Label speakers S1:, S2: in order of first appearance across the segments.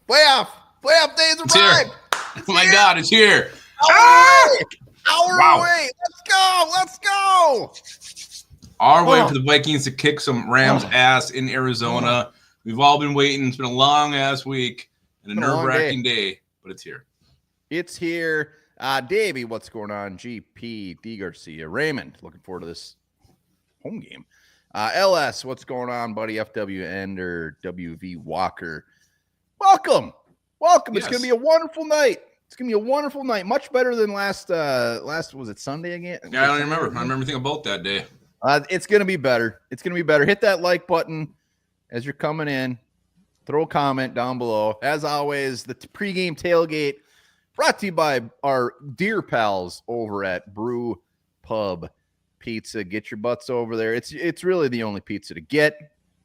S1: Playoff days arrived.
S2: Oh my God, it's here.
S1: Hour away. Let's go.
S2: Our way for the Vikings to kick some Rams ass in Arizona. We've all been waiting. It's been a long-ass week and a nerve-wracking day, but it's here.
S1: It's here. Davey, what's going on? GP, D. Garcia, Raymond, looking forward to this home game. LS, what's going on, buddy? FW Ender, WV Walker. Welcome. Yes. It's going to be a wonderful night. Much better than last was it Sunday again?
S2: Yeah, I don't remember. I remember everything about that day.
S1: It's going to be better. Hit that like button as you're coming in. Throw a comment down below. As always, the pregame tailgate brought to you by our dear pals over at Brew Pub Pizza. Get your butts over there. It's really the only pizza to get.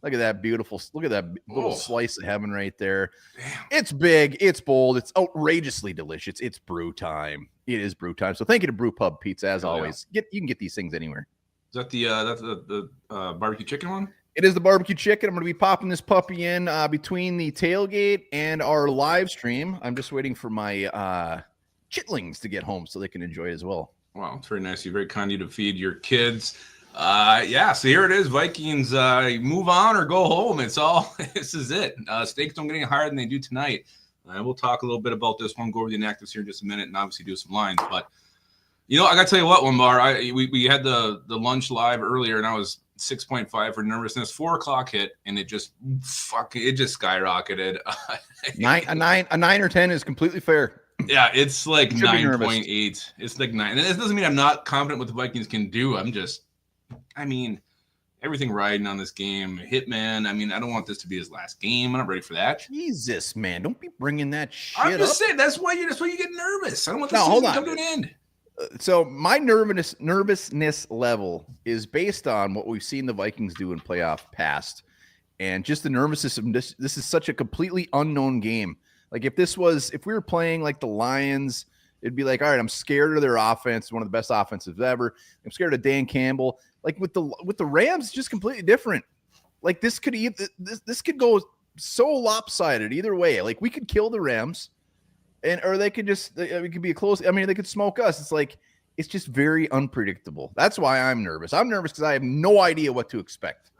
S1: Look at that beautiful. Look at that little slice of heaven right there.
S2: Damn.
S1: It's big. It's bold. It's outrageously delicious. It's brew time. It is brew time. So thank you to Brew Pub Pizza as always. You can get these things anywhere.
S2: Is that the barbecue chicken one?
S1: It is the barbecue chicken. I'm going to be popping this puppy in between the tailgate and our live stream. I'm just waiting for my chitlings to get home so they can enjoy it as well.
S2: Wow, it's very nice. You're very kind of you to feed your kids. So here it is. Vikings move on or go home. It's all. This is it. Stakes don't get any higher than they do tonight. We'll talk a little bit about this one. Go over the inactives here in just a minute, and obviously do some lines. But I got to tell you what, Wimbar. We had the lunch live earlier, and I was 6.5 for nervousness. 4 o'clock hit, and it just skyrocketed.
S1: A 9 or 10 is completely fair.
S2: Yeah, it's like 9.8. It's like 9, and it doesn't mean I'm not confident what the Vikings can do. Everything riding on this game. Hitman. I don't want this to be his last game. I'm not ready for that.
S1: Jesus, man, don't be bringing that shit
S2: I'm just
S1: up.
S2: saying that's why you get nervous. I don't want this season to come to an end.
S1: So my nervousness level is based on what we've seen the Vikings do in playoff past, and just the nervousness of this. This is such a completely unknown game. Like if we were playing like the Lions, it'd be like, all right, I'm scared of their offense, one of the best offensives ever. I'm scared of Dan Campbell. Like with the Rams, it's just completely different. Like this could go so lopsided either way. Like we could kill the Rams, or they could just it could be a close. They could smoke us. It's like it's just very unpredictable. That's why I'm nervous. I'm nervous because I have no idea what to expect.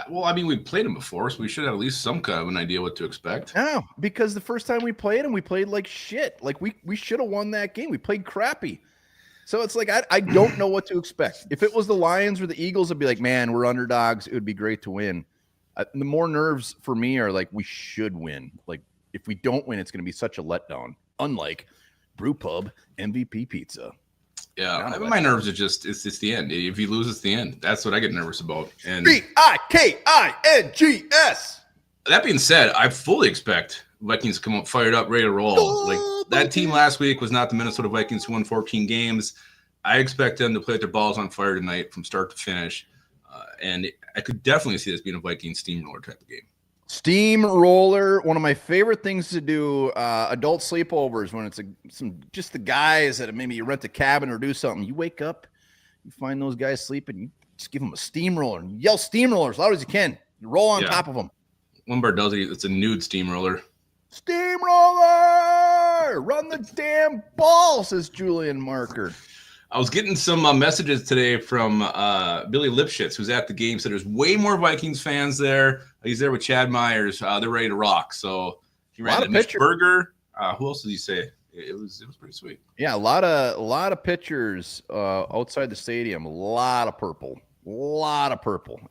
S2: We played them before, so we should have at least some kind of an idea what to expect.
S1: No, because the first time we played them, we played like shit. Like we should have won that game. We played crappy. So it's like I don't know what to expect. If it was the Lions or the Eagles, I'd be like, man, we're underdogs. It would be great to win. The more nerves for me are like we should win. Like if we don't win, it's going to be such a letdown. Unlike Brew Pub MVP Pizza.
S2: Yeah, my nerves are just it's the end. If you lose, it's the end. That's what I get nervous about. And
S1: Vikings.
S2: That being said, I fully expect Vikings to come up fired up, ready to roll. Like that team last week was not the Minnesota Vikings who won 14 games. I expect them to play with their balls on fire tonight from start to finish. And I could definitely see this being a Vikings steamroller type of game.
S1: Steamroller, one of my favorite things to do, adult sleepovers when it's just the guys that maybe you rent a cabin or do something. You wake up, you find those guys sleeping, you just give them a steamroller and yell steamroller as loud as you can. You roll on top of them.
S2: Wimbar does it. It's a nude steamroller.
S1: Steamroller! Run the damn ball, says Julian Marker.
S2: I was getting some messages today from Billy Lipschitz, who's at the game. Said there's way more Vikings fans there. He's there with Chad Myers. They're ready to rock. So he ran Mitch Berger. Who else did he say? It was pretty sweet.
S1: Yeah, a lot of pictures outside the stadium. A lot of purple.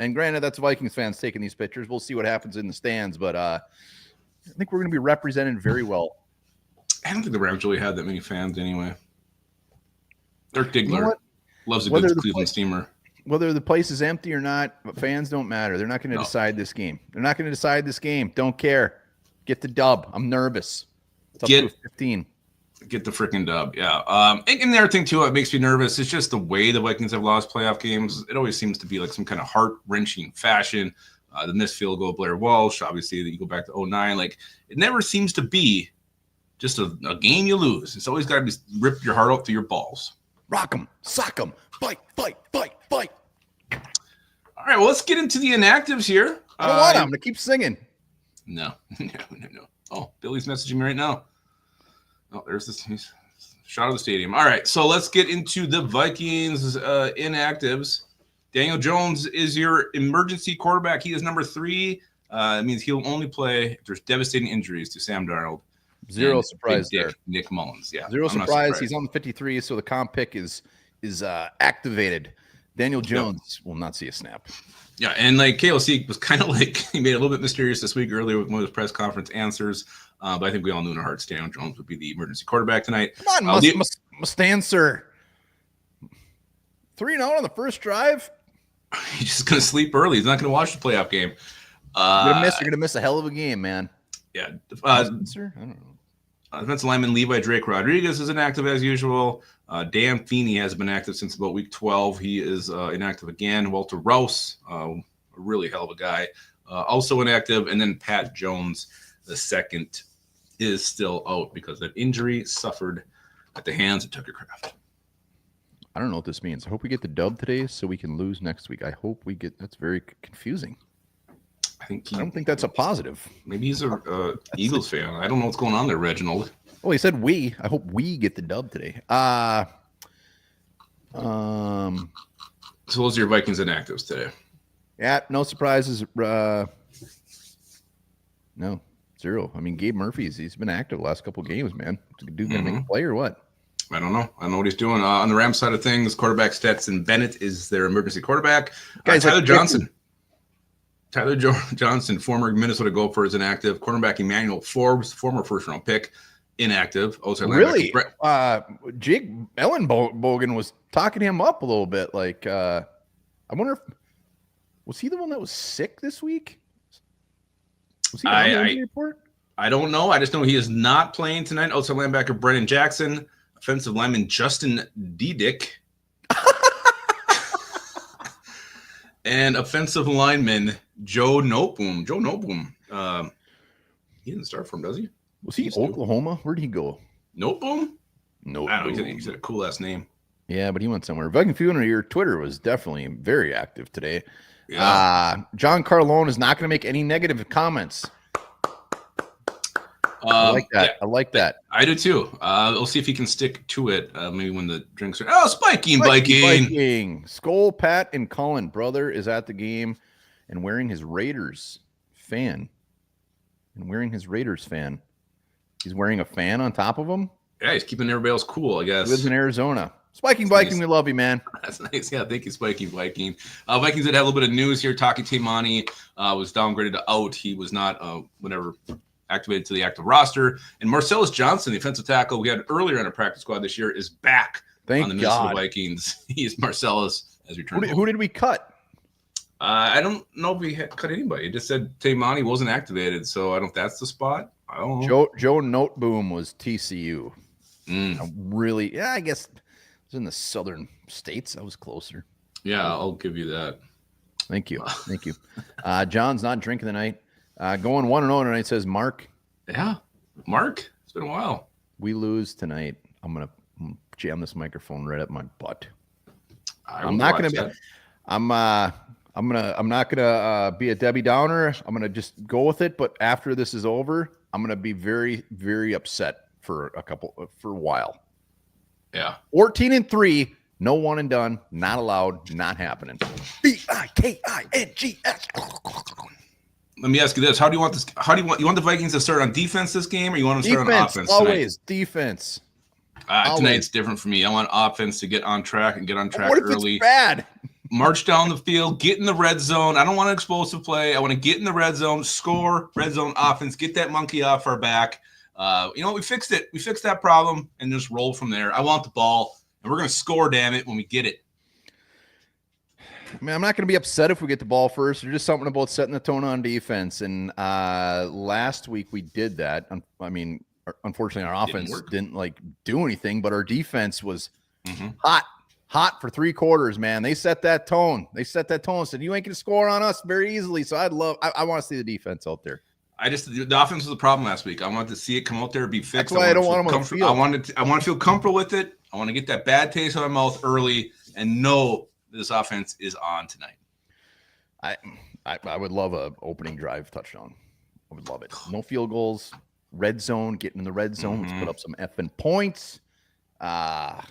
S1: And granted, that's Vikings fans taking these pictures. We'll see what happens in the stands, but I think we're going to be represented very well.
S2: I don't think the Rams really had that many fans anyway. Dirk Diggler loves a good Cleveland steamer.
S1: Whether the place is empty or not, fans don't matter. They're not going to decide this game. Don't care. Get the dub. I'm nervous. It's up to 15.
S2: Get the freaking dub. Yeah. And the other thing, too, it makes me nervous. It's just the way the Vikings have lost playoff games. It always seems to be like some kind of heart-wrenching fashion. The missed field goal, Blair Walsh. Obviously, you go back to 2009. Like, it never seems to be just a game you lose. It's always got to be rip your heart out through your balls.
S1: Rock 'em, sock 'em, fight.
S2: All right, well, let's get into the inactives here.
S1: I don't want them to keep singing.
S2: No. Oh, Billy's messaging me right now. Oh, there's this shot of the stadium. All right, so let's get into the Vikings inactives. Daniel Jones is your emergency quarterback. He is number 3. It means he'll only play if there's devastating injuries to Sam Darnold.
S1: Zero surprise there.
S2: Nick Mullins. Yeah.
S1: Zero surprise. He's on the 53, so the comp pick is activated. Daniel Jones will not see a snap.
S2: Yeah, and like KLC was kind of like he made it a little bit mysterious this week earlier with one of his press conference answers. But I think we all knew in our hearts Daniel Jones would be the emergency quarterback tonight.
S1: Come on, Mustancer. 3-0 on the first drive.
S2: He's just going to sleep early. He's not going to watch the playoff game.
S1: You're gonna miss a hell of a game, man.
S2: Yeah.
S1: Mustancer? I don't know.
S2: Defensive lineman Levi Drake Rodriguez is inactive as usual. Dan Feeney has been active since about week 12. He is inactive again. Walter Rouse, a really hell of a guy, also inactive. And then Pat Jones, the second, is still out because of that injury suffered at the hands of Tucker Kraft.
S1: I don't know what this means. I hope we get the dub today so we can lose next week. I hope we get. That's very confusing. I don't think that's a positive.
S2: Maybe he's a Eagles fan. I don't know what's going on there, Reginald.
S1: Well, he said we. I hope we get the dub today.
S2: So those are your Vikings inactives today.
S1: Yeah, no surprises. No, 0. I mean, Gabe Murphy's he's been active the last couple of games, man. Is the dude gonna make a play or what?
S2: I don't know. I don't know what he's doing. On the Rams side of things, quarterback Stetson Bennett is their emergency quarterback. Tyler Johnson. Tyler Johnson, former Minnesota Gopher, is inactive. Cornerback Emmanuel Forbes, former first-round pick, inactive.
S1: Really? Jake Ellenbogen was talking him up a little bit. Like, I wonder if was he the one that was sick this week? Was he on the injury report?
S2: I don't know. I just know he is not playing tonight. Outside linebacker Brennan Jackson, offensive lineman Justin Diedick, and offensive lineman Joe Noteboom. Joe Noteboom. He didn't start for him, does he?
S1: Was he Oklahoma? Where'd he go?
S2: Noteboom?
S1: No.
S2: I don't know. He said a cool last name.
S1: Yeah, but he went somewhere. Viking Funer, your Twitter was definitely very active today.
S2: Yeah.
S1: John Carlone is not going to make any negative comments. I like that. Yeah, I like that.
S2: I do too. We'll see if he can stick to it. Maybe when the drinks are. Oh, Viking.
S1: Skull, Pat, and Cullen, brother, is at the game and wearing his Raiders fan. He's wearing a fan on top of him.
S2: Yeah, he's keeping everybody else cool, I guess.
S1: He lives in Arizona. Spiking Viking, we love you, man.
S2: That's nice. Yeah, thank you, Spiking Viking. Vikings did have a little bit of news here. Taki Taimani was downgraded to out. He was not, activated to the active roster. And Marcellus Johnson, the offensive tackle we had earlier on a practice squad this year, is back on the Minnesota Vikings. He's Marcellus as returned.
S1: Who did we cut?
S2: I don't know if we had cut anybody. It just said Taimani wasn't activated, so I don't know if that's the spot. I don't know.
S1: Joe Noteboom was TCU. I guess it was in the southern states. I was closer.
S2: Yeah, I'll give you that.
S1: Thank you. John's not drinking tonight. Going 1-0 tonight, says Mark.
S2: Yeah, Mark. It's been a while.
S1: We lose tonight. I'm gonna jam this microphone right up my butt. I'm not gonna be a Debbie Downer. I'm gonna just go with it. But after this is over, I'm gonna be very, very upset for a while.
S2: Yeah.
S1: 14-3, no one and done, not allowed, not happening. Vikings.
S2: Let me ask you this: How do you want this? You want the Vikings to start on defense this game, or you want them to start on offense?
S1: Always defense.
S2: Tonight's different for me. I want offense to get on track and get on track early.
S1: What if it's bad?
S2: March down the field, get in the red zone. I don't want an explosive play. I want to get in the red zone, score, red zone offense, get that monkey off our back. We fixed it. We fixed that problem and just roll from there. I want the ball, and we're going to score, damn it, when we get it.
S1: I mean, I'm not going to be upset if we get the ball first. There's just something about setting the tone on defense. And last week we did that. I mean, unfortunately, our offense didn't do anything, but our defense was hot for 3 quarters, man. They set that tone. Said, you ain't going to score on us very easily. So I want to see the defense out there.
S2: The offense was the problem last week. I wanted to see it come out there, be fixed.
S1: That's why I don't want them on the field.
S2: I want to feel comfortable with it. I want to get that bad taste in my mouth early and know this offense is on tonight.
S1: I would love a opening drive touchdown. I would love it. No field goals. red zone, getting in the red zone. Let's put up some effing points. Rams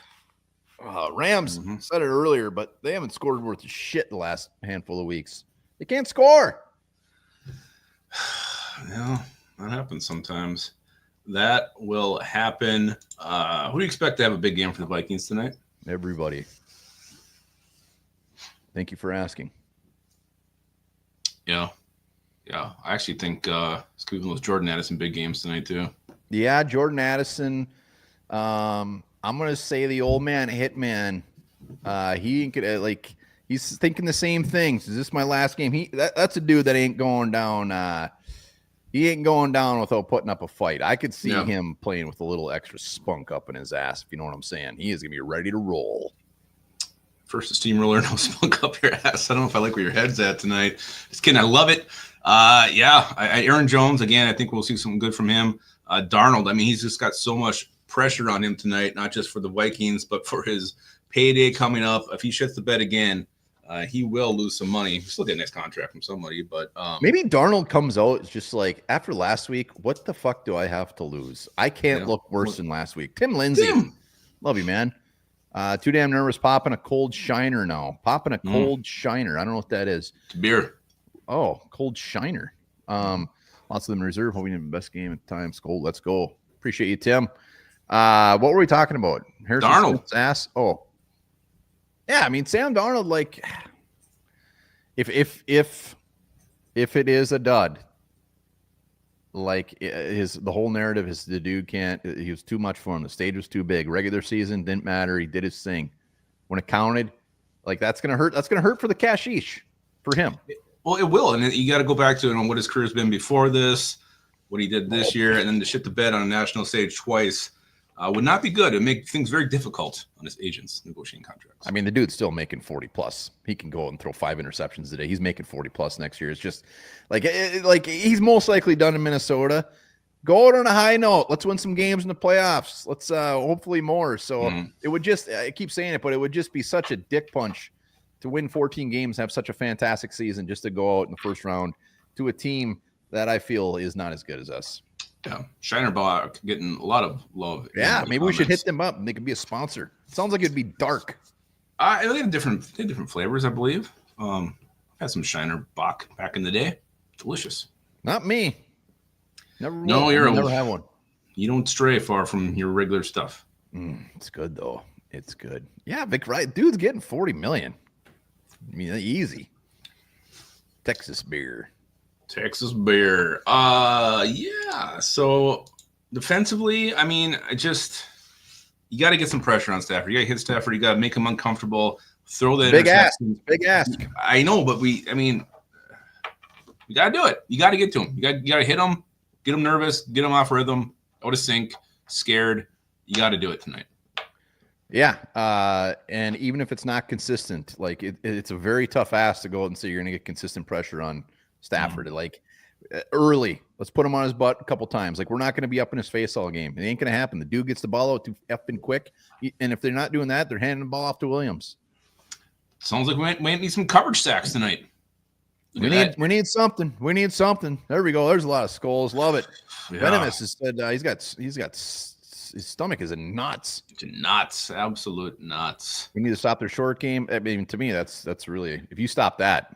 S1: said it earlier, but they haven't scored worth of shit the last handful of weeks. They can't score.
S2: Yeah, that happens sometimes. That will happen. Who do you expect to have a big game for the Vikings tonight?
S1: Everybody. Thank you for asking.
S2: Yeah. I actually think it's going to be one of those Jordan Addison big games tonight too.
S1: Yeah, Jordan Addison. I'm gonna say the old man Hitman. He ain't gonna, like, he's thinking the same things. Is this my last game? That's a dude that ain't going down. He ain't going down without putting up a fight. I could see him playing with a little extra spunk up in his ass, if you know what I'm saying. He is gonna be ready to roll.
S2: First a steamroller, no spunk up your ass. I don't know if I like where your head's at tonight. Just kidding. I love it. Aaron Jones, again, I think we'll see something good from him. Darnold, I mean, he's just got so much pressure on him tonight, not just for the Vikings, but for his payday coming up. If he shits the bed again, he will lose some money. He'll still get a next contract from somebody, but
S1: maybe Darnold comes out. It's just like, after last week, what the fuck do I have to lose? I can't look worse than last week. Tim Lindsay, love you, man. Too damn nervous popping a cold shiner now. Popping a cold shiner. I don't know what that is.
S2: It's beer.
S1: Oh, cold shiner. Lots of them in reserve. Hoping the best game at times. Cold. Let's go. Appreciate you, Tim. What were we talking about?
S2: Harrison Darnold.
S1: Smith's ass. Oh, yeah. I mean, Sam Darnold. Like, if it is a dud, like the whole narrative is the dude can't. He was too much for him. The stage was too big. Regular season didn't matter. He did his thing. When it counted, like, that's gonna hurt. That's gonna hurt for the cashish for him.
S2: Well, it will, and you got to go back to what his career's been before this, what he did this year, and then to shit the bed on a national stage twice would not be good. It would make things very difficult on his agents negotiating contracts.
S1: I mean, the dude's still making 40 plus. He can go and throw 5 interceptions today. He's making 40 plus next year. It's just like he's most likely done in Minnesota. Go out on a high note. Let's win some games in the playoffs. Let's hopefully more. So it would just, I keep saying it, but it would just be such a dick punch to win 14 games, have such a fantastic season, just to go out in the first round to a team that I feel is not as good as us.
S2: Yeah, Shinerbach getting a lot of love.
S1: Yeah, maybe we should hit them up and they could be a sponsor. It sounds like it'd be dark.
S2: They have different flavors, I believe. Had some Shinerbach back in the day. Delicious.
S1: Not me. Never have one.
S2: You don't stray far from your regular stuff.
S1: It's good though. It's good. Yeah, Vic Wright, dude's getting $40 million. I mean, you Texas beer.
S2: Yeah. So defensively, I mean, you got to get some pressure on Stafford. You got to hit Stafford. You got to make him uncomfortable. Throw that
S1: big ask.
S2: I know, but we got to do it. You got to get to him. You got to hit him, get him nervous, get him off rhythm, out of sync, scared. You got to do it tonight.
S1: Yeah, and even if it's not consistent, like it's a very tough ask to go out and say you're going to get consistent pressure on Stafford. Like early, let's put him on his butt a couple times. Like, we're not going to be up in his face all game. It ain't going to happen. The dude gets the ball out too effing quick, and if they're not doing that, they're handing the ball off to Williams.
S2: Sounds like we might need some coverage sacks tonight.
S1: We need something. We need something. There we go. There's a lot of skulls. Love it. Yeah. Venomous has said he's got. His stomach is in knots.
S2: Nuts, absolute nuts.
S1: We need to stop their short game. I mean, to me, that's really, if you stop that,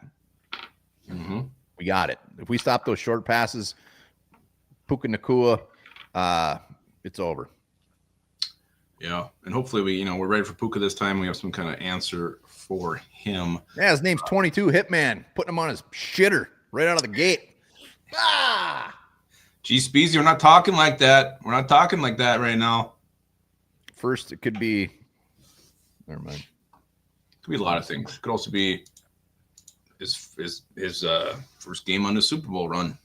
S1: we got it. If we stop those short passes, Puka Nacua, it's over.
S2: Yeah, and hopefully we're ready for Puka this time. We have some kind of answer for him.
S1: Yeah, his name's 22 Hitman. Putting him on his shitter right out of the gate.
S2: Gee, Speezy, we're not talking like that. We're not talking like that right now.
S1: First, it could be. Never mind.
S2: It could be a lot of things. It could also be his first game on the Super Bowl run.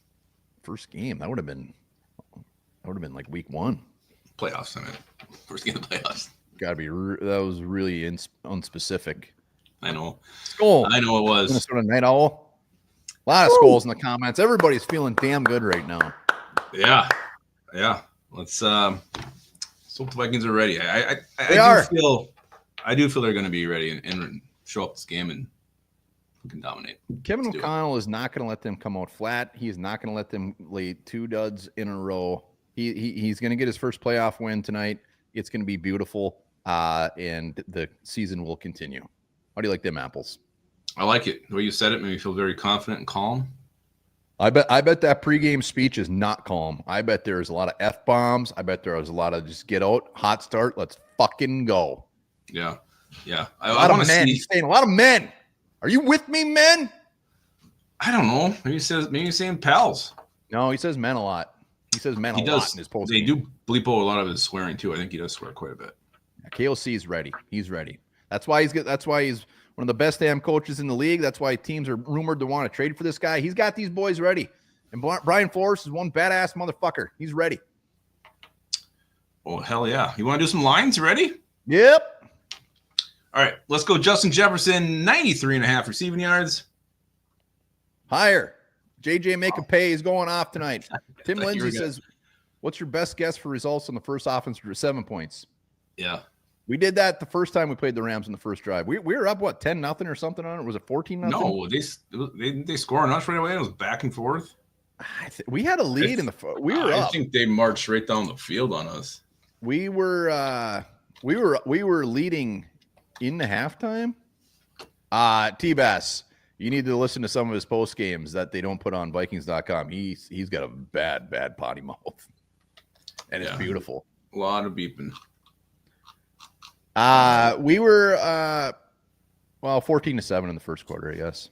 S1: First game. That would have been like week 1.
S2: Playoffs, I mean. First game of the playoffs.
S1: Gotta be. That was really unspecific.
S2: I know.
S1: Skull.
S2: I know it was.
S1: Minnesota Night Owl. A lot of skulls in the comments. Everybody's feeling damn good right now.
S2: Yeah. Let's hope the Vikings are ready. I do feel they're going to be ready and show up this game and can dominate.
S1: Kevin O'Connell is not going to let them come out flat. He is not going to let them lay 2 duds in a row. He's going to get his first playoff win tonight. It's going to be beautiful, and the season will continue. How do you like them apples?
S2: I like it. The way you said it made me feel very confident and calm.
S1: I bet that pregame speech is not calm. I bet there's a lot of F-bombs. I bet there was a lot of just get out, hot start, let's fucking go.
S2: Yeah.
S1: A lot of men. He's saying a lot of men. Are you with me, men?
S2: I don't know. Maybe he's saying pals.
S1: No, he says men a lot. He says men a lot in his post.
S2: They do bleep out a lot of his swearing too. I think he does swear quite a bit.
S1: Yeah, KOC is ready. He's ready. That's why he's one of the best damn coaches in the league. That's why teams are rumored to want to trade for this guy. He's got these boys ready. And Brian Flores is one badass motherfucker. He's ready.
S2: Oh, hell yeah. You want to do some lines? Ready?
S1: Yep.
S2: All right, let's go. Justin Jefferson, 93.5 receiving yards.
S1: Higher. JJ make a pay. He's going off tonight. Tim Lindsay says, what's your best guess for results on the first offense for 7 points?
S2: Yeah.
S1: We did that the first time we played the Rams in the first drive. We were up, 10-0 or something on it? Was it 14-0?
S2: No, they score on us right away. It was back and forth.
S1: We had a lead we were up.
S2: I think they marched right down the field on us.
S1: We were leading in the halftime. T-Bass, you need to listen to some of his post games that they don't put on Vikings.com. He's got a bad potty mouth. And it's beautiful.
S2: A lot of beeping.
S1: We were 14-7 in the first quarter, I guess.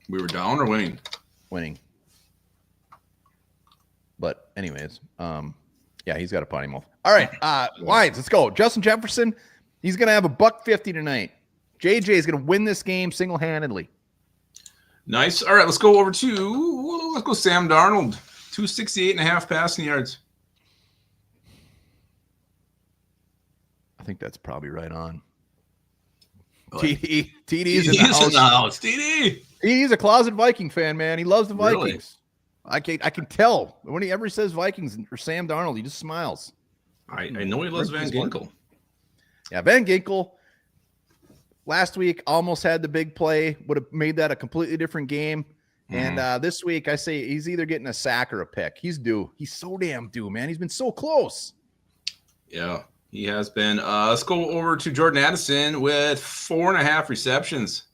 S2: We were down or winning?
S1: Winning. But anyways, yeah, he's got a potty mouth. All right, Lions, let's go. Justin Jefferson, he's gonna have $150 tonight. JJ is gonna win this game single-handedly.
S2: Nice. All right, let's go Sam Darnold, 268.5 passing yards.
S1: I think that's probably right on.
S2: TD's
S1: in the house.
S2: TD.
S1: He's a closet Viking fan, man. He loves the Vikings.
S2: Really?
S1: I can tell when he ever says Vikings or Sam Darnold, he just smiles.
S2: I know he loves Van Ginkel.
S1: Yeah, Van Ginkel last week almost had the big play. Would have made that a completely different game. And this week, I say he's either getting a sack or a pick. He's due. He's so damn due, man. He's been so close.
S2: Yeah, he has been. Let's go over to Jordan Addison with 4.5 receptions.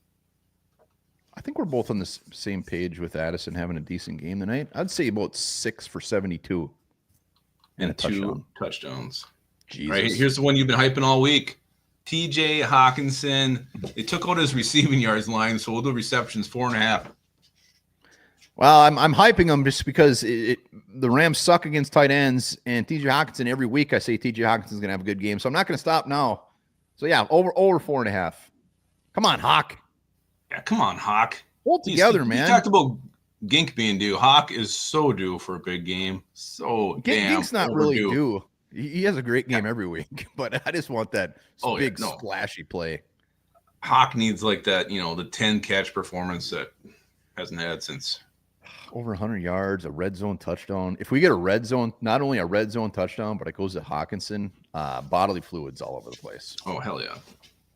S1: I think we're both on the same page with Addison having a decent game tonight. I'd say about 6 for 72.
S2: And 2 touchdowns.
S1: Jesus.
S2: Right, here's the one you've been hyping all week. TJ Hawkinson. They took out his receiving yards line, so we'll do receptions 4.5.
S1: Well, I'm hyping him just because the Rams suck against tight ends, and TJ Hawkinson every week I say TJ Hawkinson's gonna have a good game, so I'm not gonna stop now. So yeah, over 4.5. Come on, Hawk.
S2: Yeah, come on, Hawk.
S1: Hold together, man.
S2: You talked about Gink being due. Hawk is so due for a big game.
S1: Gink's not really due. He has a great game every week, but I just want that splashy play.
S2: Hawk needs like that, the 10 catch performance that hasn't had since.
S1: Over 100 yards, a red zone touchdown. If we get a red zone, not only a red zone touchdown, but it goes to Hawkinson, bodily fluids all over the place.
S2: Oh, hell yeah.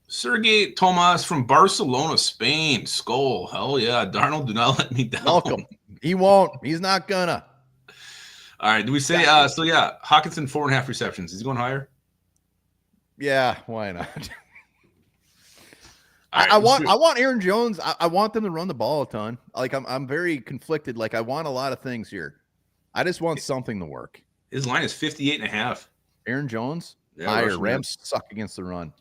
S2: Sergey Tomas from Barcelona, Spain. Skull. Hell yeah. Darnold, do not let me down.
S1: Welcome. He won't. He's not gonna.
S2: All right. Do we say Hawkinson 4.5 receptions? Is he going higher?
S1: Yeah, why not?
S2: Right,
S1: I want Aaron Jones. I want them to run the ball a ton. Like I'm very conflicted. Like I want a lot of things here. I just want something to work.
S2: His line is 58.5.
S1: Aaron Jones?
S2: Yeah,
S1: higher. Rams suck against the run.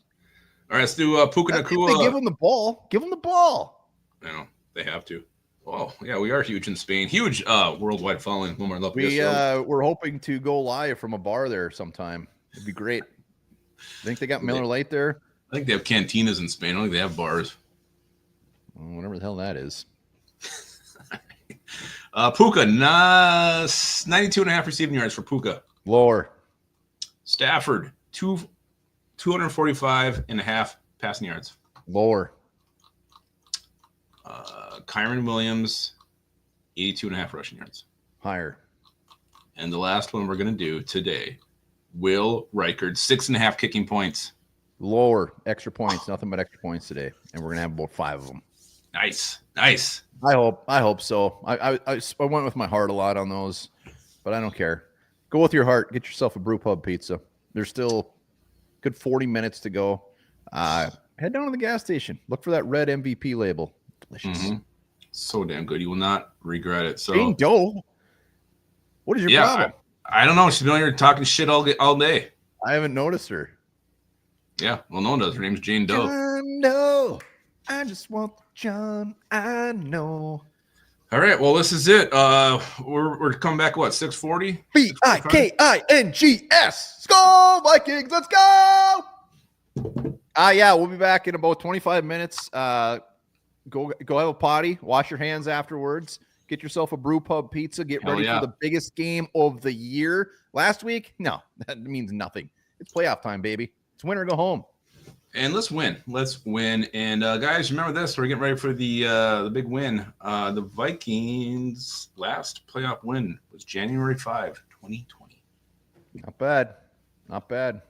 S2: All right, let's do Puka Nacua.
S1: If they give him the ball. Give him the ball.
S2: No, they have to. Oh, yeah, we are huge in Spain. Huge worldwide following.
S1: We're hoping to go live from a bar there sometime. It'd be great. Think they got Miller Lite there?
S2: I think they have cantinas in Spain. I don't think they have bars.
S1: Whatever the hell that is.
S2: Puka, 92.5 receiving yards for Puka.
S1: Lower.
S2: Stafford, 245.5 passing yards.
S1: Lower.
S2: Kyron Williams, 82.5 rushing yards.
S1: Higher.
S2: And the last one we're going to do today, Will Reichard, 6.5 kicking points.
S1: Lower. Extra points. Nothing but extra points today. And we're going to have about 5 of them.
S2: Nice.
S1: I hope so. I went with my heart a lot on those, but I don't care. Go with your heart. Get yourself a Brew Pub Pizza. There's still good 40 minutes to go. Head down to the gas station. Look for that red MVP label. Delicious.
S2: Mm-hmm. So damn good. You will not regret it. So
S1: Jane Doe, what is your problem?
S2: I don't know. She's been here talking shit all day.
S1: I haven't noticed her.
S2: Yeah, well, no one does. Her name's Jane Doe.
S1: John Doe. I just want John I know.
S2: All right, well, this is it. We're coming back, what, 6:40?
S1: Vikings. Skol Vikings. Let's go. Yeah, we'll be back in about 25 minutes. Go have a potty. Wash your hands afterwards. Get yourself a Brew Pub Pizza. Get ready for the biggest game of the year. Last week, no, that means nothing. It's playoff time, baby. It's win or go home.
S2: And let's win. And guys, remember this: we're getting ready for the big win. The Vikings' last playoff win was January 5, 2020.
S1: Not bad.